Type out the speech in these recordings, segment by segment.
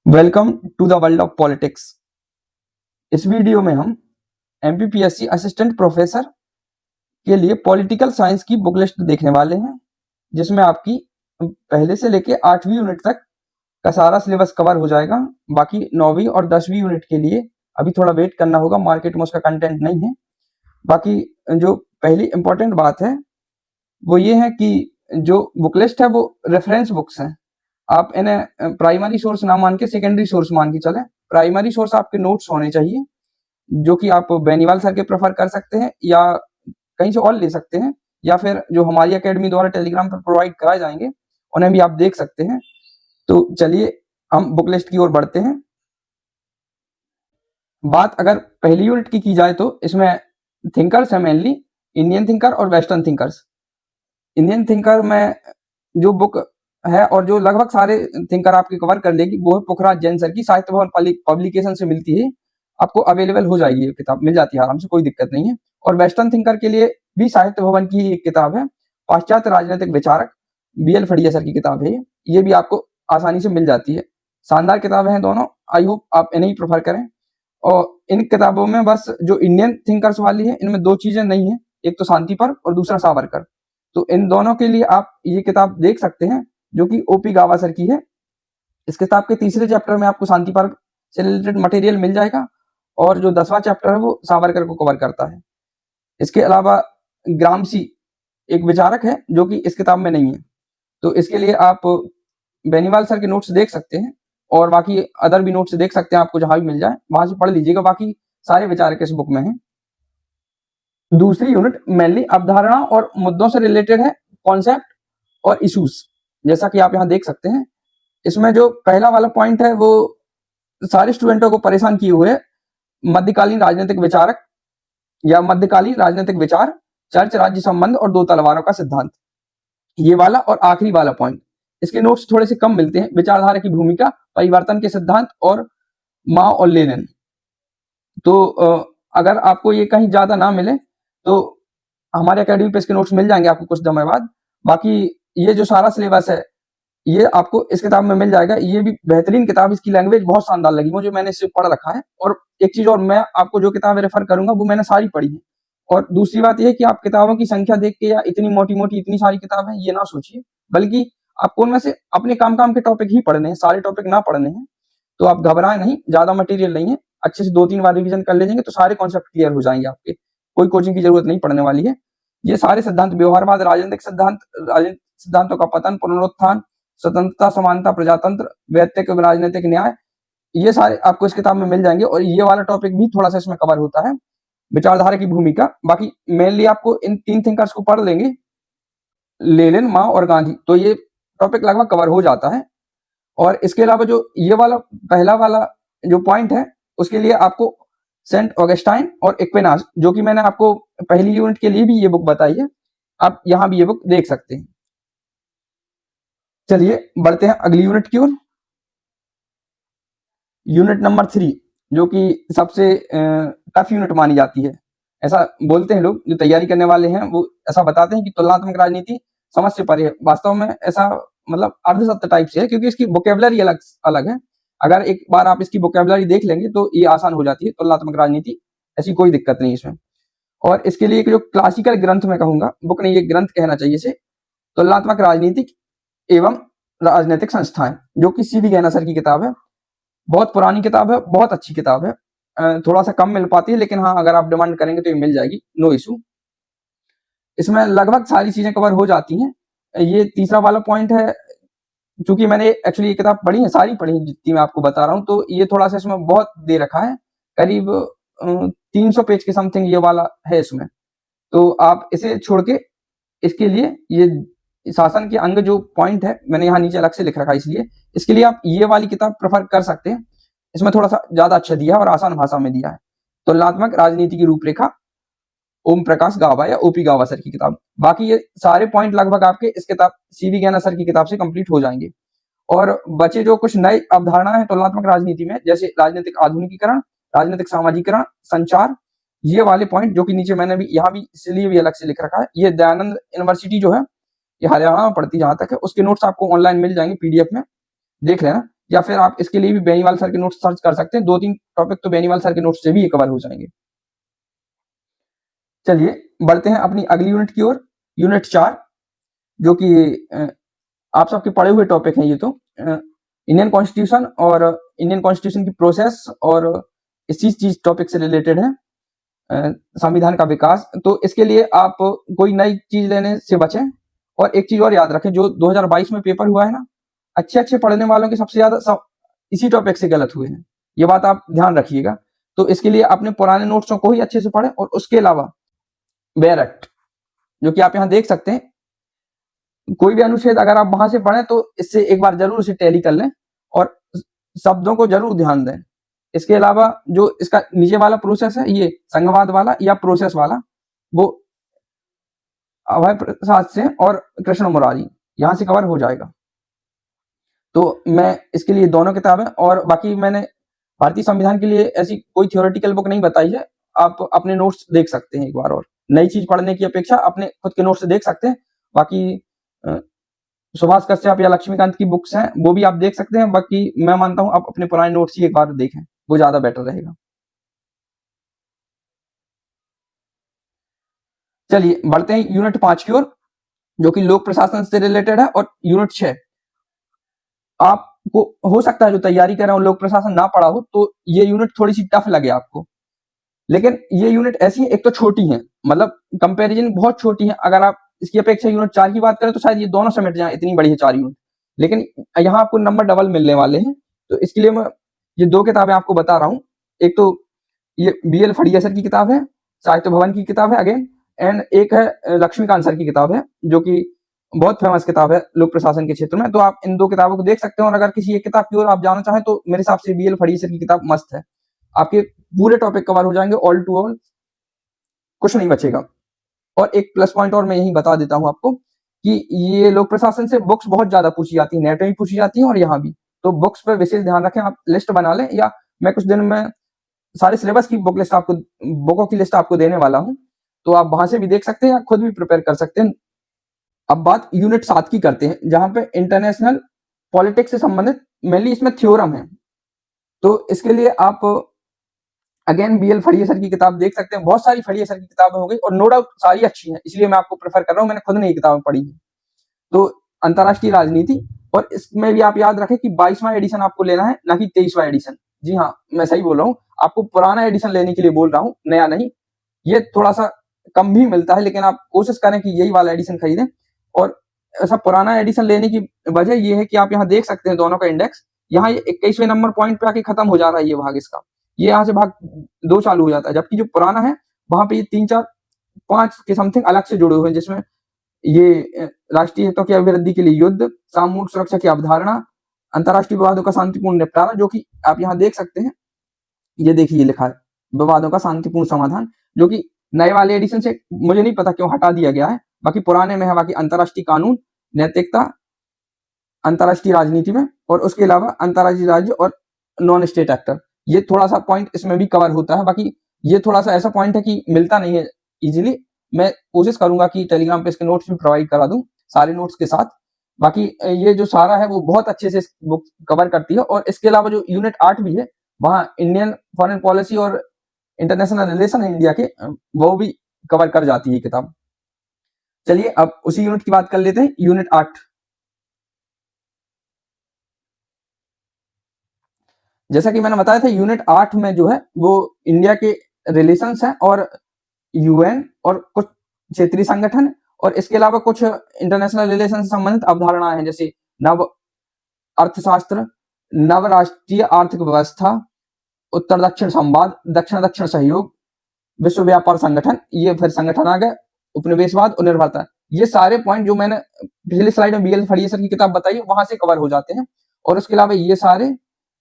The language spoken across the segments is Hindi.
Welcome to the world of politics. इस वीडियो में हम एमपीपीएससी असिस्टेंट प्रोफेसर के लिए पॉलिटिकल साइंस की बुक लिस्ट देखने वाले हैं, जिसमें आपकी पहले से लेके 8वीं यूनिट तक का सारा सिलेबस कवर हो जाएगा। बाकी 9वीं और 10वीं यूनिट के लिए अभी थोड़ा वेट करना होगा, मार्केट में उसका कंटेंट नहीं है। बाकी जो पहली इंपॉर्टेंट बात है वो ये है कि जो बुक लिस्ट है वो रेफरेंस बुक्स हैं। आप इन्हें प्राइमरी सोर्स ना मान के सेकेंडरी सोर्स मान के चलें। प्राइमरी सोर्स आपके नोट्स होने चाहिए, जो कि आप बेनीवाल सर के प्रेफर कर सकते हैं या कहीं से और ले सकते हैं, या फिर जो हमारी एकेडमी द्वारा टेलीग्राम पर प्रोवाइड कराए जाएंगे उन्हें भी आप देख सकते हैं। तो चलिए हम बुक लिस्ट की ओर बढ़ते हैं। बात अगर पहली यूनिट की जाए तो इसमें थिंकर्स है, मेनली इंडियन थिंकर और वेस्टर्न थिंकर्स। इंडियन थिंकर में जो बुक है और जो लगभग सारे थिंकर आपके कवर कर लेगी वो है पुखराज जैन सर की, साहित्य भवन पब्लिकेशन से मिलती है, आपको अवेलेबल हो जाएगी, ये किताब मिल जाती है आराम से, कोई दिक्कत नहीं है। और वेस्टर्न थिंकर के लिए भी साहित्य भवन की एक किताब है, पाश्चात्य राजनीतिक विचारक, बीएल फड़िया सर की किताब है, ये भी आपको आसानी से मिल जाती है। शानदार किताबें हैं दोनों, आई होप आप इन्हें ही प्रेफर करें। और इन किताबों में बस जो इंडियन थिंकर्स वाली है इनमें दो चीजें नहीं है, एक तो शांति पर्व और दूसरा सावरकर। तो इन दोनों के लिए आप ये किताब देख सकते हैं, जो कि ओपी गावा सर की है। इस किताब के तीसरे चैप्टर में आपको शांति पर्व से रिलेटेड मटेरियल मिल जाएगा, और जो 10वां चैप्टर है वो सावरकर को कवर करता है। इसके अलावा ग्रामसी एक विचारक है जो कि इस किताब में नहीं है, तो इसके लिए आप बेनीवाल सर के नोट्स देख सकते हैं, और बाकी अदर भी नोट्स देख सकते हैं, आपको जहां भी मिल जाए वहां से पढ़ लीजिएगा। बाकी सारे विचारक इस बुक में हैं। दूसरी यूनिट मेनली अवधारणा और मुद्दों से रिलेटेड है, कॉन्सेप्ट और इश्यूज, जैसा कि आप यहाँ देख सकते हैं। इसमें जो पहला वाला पॉइंट है वो सारे स्टूडेंटों को परेशान किए हुए मध्यकालीन राजनीतिक विचारक या मध्यकालीन राजनीतिक विचार, चर्च राज्य संबंध और दो तलवारों का सिद्धांत, ये वाला। और आखिरी वाला पॉइंट, इसके नोट्स थोड़े से कम मिलते हैं, विचारधारा की भूमिका, परिवर्तन के सिद्धांत और माओ और लेनिन। तो अगर आपको ये कहीं ज्यादा ना मिले तो हमारे एकेडमी पे इसके नोट्स मिल जाएंगे आपको कुछ समय बाद। बाकी ये जो सारा सिलेबस है ये आपको इस किताब में मिल जाएगा। ये भी बेहतरीन किताब, इसकी लैंग्वेज बहुत शानदार लगी मुझे, मैंने इसे पढ़ रखा है। और एक चीज और, मैं आपको जो किताबें रेफर करूंगा वो मैंने सारी पढ़ी है। और दूसरी बात यह है कि आप किताबों की संख्या देख के या इतनी मोटी मोटी इतनी सारी किताबें ये ना सोचिए, बल्कि आपको उनमें से अपने काम काम के टॉपिक ही पढ़ने हैं, सारे टॉपिक ना पढ़ने हैं। तो आप घबराएं नहीं, ज्यादा मटेरियल नहीं है, अच्छे से 2-3 बार रिवीजन कर लीजिएंगे तो सारे कॉन्सेप्ट क्लियर हो जाएंगे आपके, कोई कोचिंग की जरूरत नहीं पड़ने वाली है। ये सारे सिद्धांत, व्यवहारवाद, राजनीतिक सिद्धांत, राजनीतिक सिद्धांतों का पतन, पुनरुत्थान, स्वतंत्रता, समानता, प्रजातंत्र, वैयक्तिक राजनीतिक न्याय, ये सारे आपको इस किताब में मिल जाएंगे। और ये वाला टॉपिक भी थोड़ा सा इसमें कवर होता है, विचारधारा की भूमिका। बाकी मेनली आपको इन 3 थिंकर्स को पढ़ लेंगे, लेनिन, माओ और गांधी, तो ये टॉपिक लगभग कवर हो जाता है। और इसके अलावा जो ये वाला पहला वाला जो पॉइंट है उसके लिए आपको सेंट ऑगस्टाइन और एक्विनास, जो कि मैंने आपको पहली यूनिट के लिए भी ये बुक बताई है, आप यहां भी ये बुक देख सकते हैं। चलिए बढ़ते हैं अगली यूनिट की ओर। यूनिट नंबर 3, जो कि सबसे टफ यूनिट मानी जाती है, ऐसा बोलते हैं लोग जो तैयारी करने वाले हैं, वो ऐसा बताते हैं कि तुलनात्मक राजनीति समझ से परे है। वास्तव में ऐसा मतलब अर्धसत्य टाइप से है, क्योंकि इसकी वोकेबलरी अलग अलग है। अगर एक बार आप इसकी वोकेबलरी देख लेंगे तो ये आसान हो जाती है, तुलनात्मक राजनीति, ऐसी कोई दिक्कत नहीं इसमें। और इसके लिए एक जो क्लासिकल ग्रंथ मैं कहूंगा, बुक नहीं, ये ग्रंथ कहना चाहिए इसे, तुलनात्मक राजनीतिक एवं राजनीतिक संस्थाएं, जो कि सीवी गैना सर की किताब है। बहुत पुरानी किताब है, बहुत अच्छी किताब है, थोड़ा सा कम मिल पाती है, लेकिन हाँ अगर आप डिमांड करेंगे तो ये मिल जाएगी, नो इशू। इसमें लगभग सारी चीजें कवर हो जाती हैं। ये तीसरा वाला पॉइंट है, चूंकि मैंने एक्चुअली ये किताब पढ़ी है, सारी पढ़ी है जितनी मैं आपको बता रहा हूँ, तो ये थोड़ा सा इसमें बहुत दे रखा है, करीब 300 पेज के समथिंग ये वाला है इसमें। तो आप इसे छोड़ के इसके लिए ये शासन के अंग जो पॉइंट है मैंने यहाँ नीचे अलग से लिख रखा है, इसलिए इसके लिए आप ये वाली किताब प्रेफर कर सकते हैं। इसमें थोड़ा सा ज्यादा अच्छा दिया है और आसान भाषा में दिया है। तुलनात्मक राजनीति की रूपरेखा, ओम प्रकाश गावा या ओपी गावा सर की किताब। बाकी ये सारे पॉइंट लगभग आपके इस किताब सीवी गैना सर की किताब से कंप्लीट हो जाएंगे। और बचे जो कुछ नए अवधारणा है तुलनात्मक राजनीति में, जैसे राजनीतिक आधुनिकीकरण, राजनीतिक सामाजिकरण, संचार, ये वाले पॉइंट जो कि नीचे मैंने भी यहाँ भी इसलिए भी अलग से लिख रखा है। ये दयानंद यूनिवर्सिटी जो है, ये हरियाणा में पड़ती जहां तक है, उसके नोट्स आपको ऑनलाइन मिल जाएंगे पीडीएफ में, देख लेना। या फिर आप इसके लिए भी बेनीवाल सर के नोट्स सर्च कर सकते हैं। 2-3 टॉपिक तो बेनीवाल सर के नोट्स से भी ये कवर हो जाएंगे। चलिए बढ़ते हैं अपनी अगली यूनिट की ओर, यूनिट 4, जो कि आप सबके पढ़े हुए टॉपिक हैं ये तो, इंडियन कॉन्स्टिट्यूशन और इंडियन कॉन्स्टिट्यूशन की प्रोसेस और इसी चीज टॉपिक से रिलेटेड है, संविधान का विकास। तो इसके लिए आप कोई नई चीज लेने से बचें, और एक चीज और याद रखें, जो 2022 में पेपर हुआ है ना, अच्छे पढ़ने वालों के सबसे ज्यादा सब इसी टॉपिक से गलत हुए हैं, ये बात आप ध्यान रखिएगा। तो इसके लिए अपने पुराने नोट्सों को ही अच्छे से पढ़ें, और उसके अलावा वेयर एक्ट, जो कि आप यहाँ देख सकते हैं, कोई भी अनुच्छेद अगर आप वहां से पढ़ें तो इससे एक बार जरूर उसे टैली कर लें और शब्दों को जरूर ध्यान दें। इसके अलावा जो इसका नीचे वाला प्रोसेस है, ये संघवाद वाला या प्रोसेस वाला, वो अभय प्रसाद से और कृष्ण मुरारी यहां से कवर हो जाएगा। तो मैं इसके लिए दोनों किताबें, और बाकी मैंने भारतीय संविधान के लिए ऐसी कोई थ्योरेटिकल बुक नहीं बताई है, आप अपने नोट्स देख सकते हैं एक बार, और नई चीज पढ़ने की अपेक्षा अपने खुद के नोट्स देख सकते हैं। बाकी सुभाष कश्यप या लक्ष्मीकांत की बुक्स हैं, वो भी आप देख सकते हैं। बाकी मैं मानता हूं आप अपने पुराने नोट्स ही एक बार देखें, वो ज्यादा बेटर रहेगा। चलिए बढ़ते हैं यूनिट 5 की ओर, जो कि लोक प्रशासन से रिलेटेड है, और यूनिट 6, आपको हो सकता है जो तैयारी कर रहे हो लोक प्रशासन ना पढ़ा हो तो ये यूनिट थोड़ी सी टफ लगे आपको, लेकिन ये यूनिट ऐसी है, एक तो छोटी है, मतलब कंपैरिजन बहुत छोटी है। अगर आप इसकी अपेक्षा यूनिट 4 की बात करें तो शायद ये दोनों समेट जाए, इतनी बड़ी है 4 यूनिट, लेकिन यहाँ आपको नंबर डबल मिलने वाले हैं। तो इसके लिए मैं ये 2 किताबें आपको बता रहा हूँ। एक तो ये BL फड़िया सर की किताब है, साहित्य भवन की किताब है अगेन, एंड एक है लक्ष्मीकांत सर की किताब है, जो कि बहुत फेमस किताब है लोक प्रशासन के क्षेत्र में। तो आप इन 2 किताबों को देख सकते हैं, और अगर किसी एक किताब की ओर आप जाना चाहें तो मेरे हिसाब से BL फड़िया सर की किताब मस्त है, आपके पूरे टॉपिक कवर हो जाएंगे, ऑल टू ऑल कुछ नहीं बचेगा। और एक प्लस पॉइंट और मैं यही बता देता हूं आपको कि ये लोक प्रशासन से बुक्स बहुत ज्यादा पूछी जाती है, नेट में भी पूछी जाती है और यहाँ भी। तो बुक्स पर विशेष ध्यान रखें, आप लिस्ट बना लें, या मैं कुछ दिन में सारे सिलेबस की बुकों की लिस्ट आपको देने वाला हूं, तो आप वहां से भी देख सकते हैं या खुद भी प्रिपेयर कर सकते हैं। अब बात यूनिट 7 की करते हैं, जहां पे इंटरनेशनल पॉलिटिक्स से संबंधित मेनली इसमें थ्योरम है। तो इसके लिए आप अगेन BL फड़िया सर की किताब देख सकते हैं, बहुत सारी फड़िया सर की किताबें हो गई, और नो डाउट सारी अच्छी हैं, इसलिए मैं आपको प्रेफर कर रहा हूं, मैंने खुद ने ये किताबें पढ़ी है। तो अंतरराष्ट्रीय राजनीति, और इसमें भी आप याद रखें कि 22वां एडिशन आपको लेना है, ना कि 23वां एडिशन। जी हाँ, मैं सही बोल रहा हूँ, आपको पुराना एडिशन लेने के लिए बोल रहा हूँ, नया नहीं। ये थोड़ा सा कम भी मिलता है, लेकिन आप कोशिश करें कि यही वाला एडिशन खरीदें। और ऐसा पुराना एडिशन लेने की वजह ये है कि आप यहाँ देख सकते हैं दोनों का इंडेक्स, यहाँ ये 21वें नंबर पॉइंट पे आके खत्म हो जा रहा है ये भाग इसका, ये यहाँ से भाग 2 चालू हो जाता है, जबकि जो पुराना है वहां पे ये 3, 4, 5 के समथिंग अलग से जुड़े हुए हैं, जिसमें ये राष्ट्रीय हितों की अभिवृद्धि के लिए युद्ध, सामूहिक सुरक्षा की अवधारणा, अंतरराष्ट्रीय विवादों का शांतिपूर्ण निपटारा, जो कि आप यहाँ देख सकते हैं, ये देखिए लिखा है विवादों का शांतिपूर्ण समाधान, जो कि नए वाले एडिशन से मुझे नहीं पता क्यों हटा दिया गया है, बाकी पुराने में है। बाकी अंतरराष्ट्रीय कानून, नैतिकता अंतरराष्ट्रीय राजनीति में, और उसके अलावा अंतरराष्ट्रीय राज्य और नॉन स्टेट एक्टर, ये थोड़ा सा पॉइंट इसमें भी कवर होता है। बाकी ये थोड़ा सा ऐसा पॉइंट है कि मिलता नहीं है इजीली, मैं कोशिश करूंगा कि टेलीग्राम पे इसके नोट्स भी प्रोवाइड करा दूं सारे नोट्स के साथ। बाकी ये जो सारा है वो बहुत अच्छे से बुक कवर करती है, और इसके अलावा जो यूनिट 8 भी है, वहां इंडियन फॉरेन पॉलिसी और इंटरनेशनल रिलेशन है इंडिया के, वो भी कवर कर जाती है किताब। चलिए अब उसी यूनिट की बात कर लेते हैं, यूनिट 8। जैसा कि मैंने बताया था, यूनिट 8 में जो है वो इंडिया के रिलेशंस हैं, और UN और कुछ क्षेत्रीय संगठन, और इसके अलावा कुछ इंटरनेशनल रिलेशन से संबंधित अवधारणाएं हैं, जैसे नव अर्थशास्त्र, नव राष्ट्रीय आर्थिक व्यवस्था, उत्तर दक्षिण संवाद, दक्षिण दक्षिण सहयोग, विश्व व्यापार संगठन, ये फिर संगठन आ गए, उपनिवेशवाद और निर्भरता। ये सारे पॉइंट जो मैंने पिछली स्लाइड में BL फड़िया सर की किताब बताई वहां से कवर हो जाते हैं। और उसके अलावा ये सारे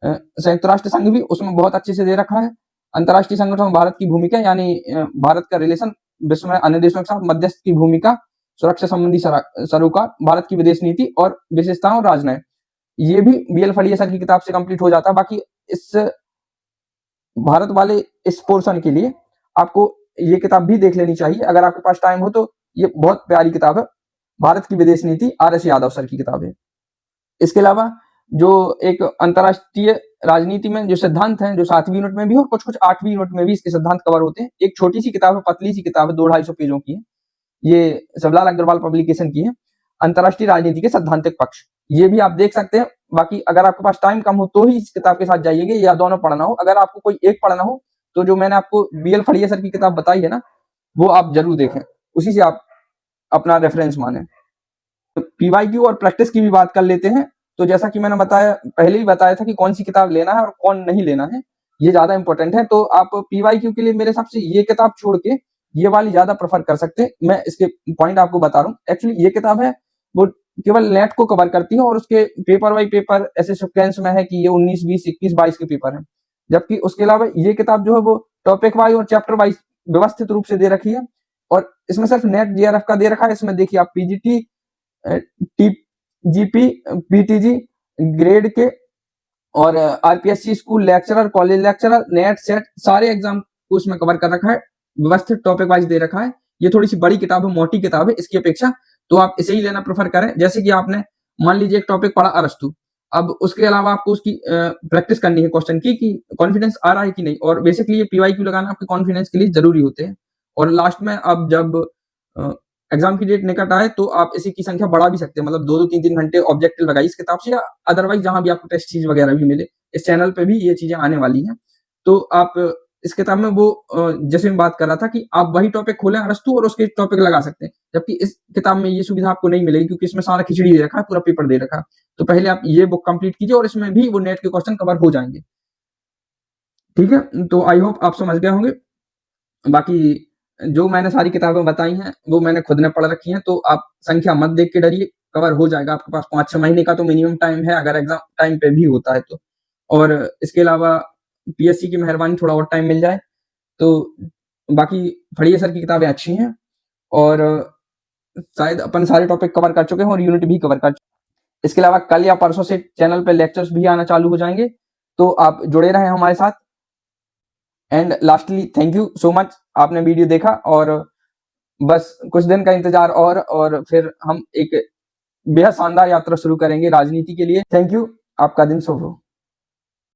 संयुक्त राष्ट्र संघ भी उसमें बहुत अच्छे से दे रखा है, अंतरराष्ट्रीय संगठन में भारत की भूमिका, यानी भारत का रिलेशन विश्व में अन्य देशों के साथ, मध्यस्थ की भूमिका, सुरक्षा संबंधी सरोकार, भारत की विदेश नीति और विशेषताओं और राजनय, ये भी BL फड़िया सर की किताब से कंप्लीट हो जाता है। बाकी इस भारत वाले इस पोर्शन के लिए आपको ये किताब भी देख लेनी चाहिए, अगर आपके पास टाइम हो तो। ये बहुत प्यारी किताब है, भारत की विदेश नीति, RS यादव सर की किताब है। इसके अलावा जो एक अंतर्राष्ट्रीय राजनीति में जो सिद्धांत हैं, जो 7वीं यूनिट में भी और कुछ-कुछ 8वीं यूनिट में भी इसके सिद्धांत कवर होते हैं। एक छोटी-सी किताब है, पतली-सी किताब है, 2-250 पेजों की है। ये शिवलाल अग्रवाल पब्लिकेशन की है, अंतर्राष्ट्रीय राजनीति के सैद्धांतिक पक्ष। ये भी आप देख सकते हैं। बाकी अगर आपके पास टाइम कम हो तो ही इस किताब के साथ जाइएगा, या दोनों पढ़ना हो। अगर आपको कोई एक पढ़ना हो तो जो मैंने आपको बीएल फड़िया सर की किताब बताई है ना, वो आप जरूर देखें, उसी से आप अपना रेफरेंस माने। पीवाईक्यू और प्रैक्टिस की भी बात कर लेते हैं। तो जैसा कि मैंने बताया, पहले ही बताया था कि कौन सी किताब लेना है और कौन नहीं लेना है, ये ज्यादा इंपॉर्टेंट है। तो आप पीवाईक्यू के लिए मेरे हिसाब से ये किताब छोड़ के ये वाली ज्यादा प्रेफर कर सकते हैं। मैं इसके पॉइंट आपको बता रहा हूँ। एक्चुअली ये किताब है वो केवल नेट को कवर करती है, और उसके पेपर बाई पेपर ऐसे सिक्वेंस में है कि ये 19, 20, 21, 22 के पेपर हैं। जबकि उसके अलावा ये किताब जो है वो टॉपिक वाइज और चैप्टर वाइज व्यवस्थित रूप से दे रखी है, और इसमें सिर्फ नेट जेआरएफ का दे रखा है। इसमें देखिए आप पीजीटी, जीपी, पीटीजी ग्रेड के और RPSC school lecturer, college lecturer, net set सारे एग्जाम को उसमें कवर कर रखा है, व्यवस्थित टॉपिक वाइज दे रखा है। ये थोड़ी सी बड़ी किताब है, मोटी किताब है इसकी अपेक्षा, तो आप इसे ही लेना प्रेफर करें। जैसे कि आपने मान लीजिए एक टॉपिक पढ़ा अरस्तु, अब उसके अलावा आपको उसकी प्रैक्टिस करनी है क्वेश्चन की कि कॉन्फिडेंस आ रहा है कि नहीं, और बेसिकली ये पीवाईक्यू लगाना आपके कॉन्फिडेंस के लिए जरूरी होते हैं। और लास्ट में अब जब एग्जाम की डेट निकट आए तो आप इसी की संख्या बढ़ा भी सकते हैं, मतलब 2-2, 3-3 घंटे ऑब्जेक्टिव लगाइए इस किताब से, या अदरवाइज जहां भी आपको टेस्ट चीज वगैरह भी मिले, इस चैनल पे भी ये चीजें आने वाली हैं। तो आप इस किताब में वो जैसे मैं बात कर रहा था कि आप वही टॉपिक खोलें अरस्तु और उसके टॉपिक लगा सकते हैं, जबकि इस किताब में ये सुविधा आपको नहीं मिलेगी, क्योंकि इसमें सारा खिचड़ी दे रखा है, पूरा पेपर दे रखा है। तो पहले आप ये बुक कंप्लीट कीजिए और इसमें भी वो नेट के क्वेश्चन कवर हो जाएंगे। ठीक है, तो आई होप आप समझ गए होंगे। बाकी जो मैंने सारी किताबें बताई हैं वो मैंने खुद ने पढ़ रखी हैं, तो आप संख्या मत देख के डरिए, कवर हो जाएगा। आपके पास 5-6 महीने का तो मिनिमम टाइम है, अगर एग्जाम टाइम पे भी होता है तो। और इसके अलावा पीएससी की मेहरबानी थोड़ा और टाइम मिल जाए तो। बाकी फड़िया सर की किताबें अच्छी हैं, और शायद अपन सारे टॉपिक कवर कर चुके हैं और यूनिट भी कवर कर चुके हैं। इसके अलावा कल या परसों से चैनल पे लेक्चर्स भी आना चालू हो जाएंगे, तो आप जुड़े रहें हमारे साथ। And lastly thank you so much, आपने वीडियो देखा, और बस कुछ दिन का इंतजार और फिर हम एक बेहद शानदार यात्रा शुरू करेंगे राजनीति के लिए। थैंक यू, आपका दिन शुभ हो।